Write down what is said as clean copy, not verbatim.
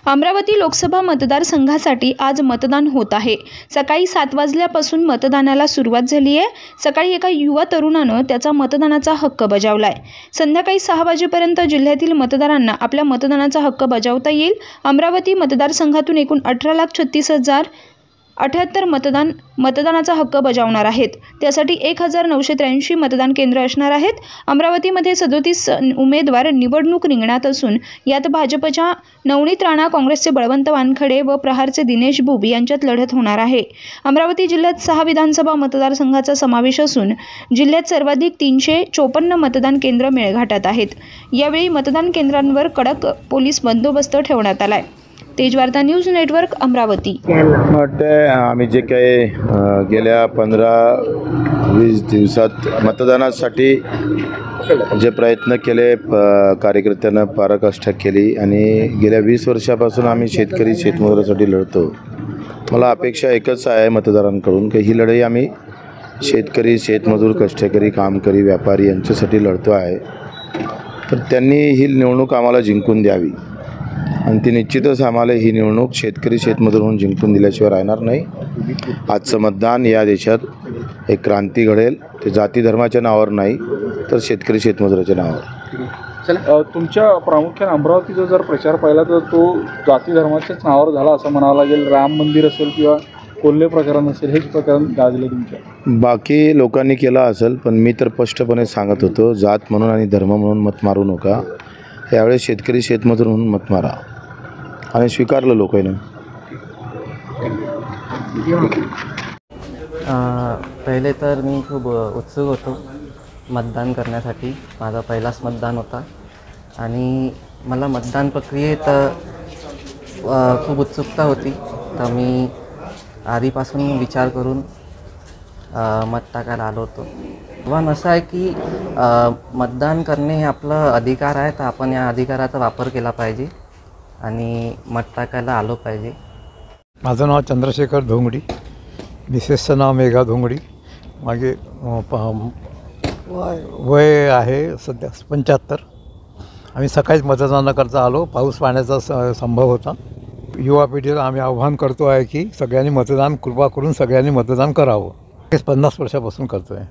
अमरावती लोकसभा मतदारसंघासाठी आज मतदान होत आहे। सकाळी 7 वाजल्यापासून मतदानाला सुरुवात झाली आहे। सकाळी एका युवा तरुणानं त्याचा मतदानाचा हक्क बजावलाय। संध्याकाळी 6 वाजेपर्यंत जिल्ह्यातील मतदारांना आपल्या मतदानाचा हक्क बजावता येईल। अमरावती मतदारसंघातून एकूण 18,36,078 मतदानाचा हक्क बजावणार आहेत। त्यासाठी 1983 मतदान केंद्र असणार आहेत। अमरावतीमध्ये 37 उमेदवार निवडणूक रिंगणात असून यात भाजपच्या नवनीत राणा, काँग्रेसचे बळवंत वानखडे व प्रहारचे दिनेश बुब यांच्यात लढत होणार आहे। अमरावती जिल्ह्यात 6 विधानसभा मतदारसंघाचा समावेश असून जिल्ह्यात सर्वाधिक 354 मतदान केंद्र मेळघाटात आहेत। यावेळी मतदान केंद्रांवर कडक पोलीस बंदोबस्त ठेवण्यात आलाय। Tejvarta news network Amravati. आम्ही जे काही गेल्या 15-20 दिवसात मतदानासाठी जे प्रयत्न केले, कार्यकर्त्यांना पराकाष्ठा केली आणि गेल्या 20 वर्षापासून आम्ही शेतकरी शेतमजुरासाठी लढतो। मला अपेक्षा एकच आहे मतदारांकडून की ही लढाई आम्ही शेतकरी, शेतमजूर, कष्टकरी, कामकरी, व्यापारी यांच्यासाठी लढतो आहे। तर त्यांनी ही निवडणूक आम्हाला जिंकून द्यावी आणि ती निश्चितच आम्हाला ही निवडणूक शेतकरी शेतमजूर म्हणून जिंकून दिल्याशिवाय राहणार नाही। आजचं मतदान या देशात एक क्रांती घडेल, ते जाती धर्माच्या नावावर नाही तर शेतकरी शेतमजुराच्या नावावर। तुमच्या प्रामुख्याने अमरावतीचा जर प्रचार पाहिला तर तो जाती धर्माच्याच नावावर झाला असं म्हणावं लागेल। राम मंदिर असेल किंवा कोल्हे प्रकरण असेल, हेच प्रकरण गाजले तुमच्या। बाकी लोकांनी केलं असेल, पण मी तर स्पष्टपणे सांगत होतो, जात म्हणून आणि धर्म म्हणून मत मारू नका। यावेळेस शेतकरी शेतमजूर म्हणून मत मारा आणि स्वीकारलं लोकांनी। पहिले तर मी खूप उत्सुक होतो मतदान करण्यासाठी। माझा पहिलाच मतदान होता आणि मला मतदान प्रक्रियेत खूप उत्सुकता होती। तर मी आधीपासून विचार करून मत टाकायला आलो होतो। आव्हान असं आहे की मतदान करणे हे आपलं अधिकार आहे, तर आपण या अधिकाराचा वापर केला पाहिजे आणि मत टाकायला आलो पाहिजे। माझं नाव चंद्रशेखर धोंगडी, मिसेसचं नाव मेघा धोंगडी। मागे वय आहे सध्या 75। आम्ही सकाळीच मतदानाकरता आलो। पाऊस पाण्याचा संभव होता। युवा पिढीला आम्ही आव्हान करतो आहे की सगळ्यांनी मतदान, कृपा करून सगळ्यांनी मतदान करावं। 50 वर्षापासून करतो आहे।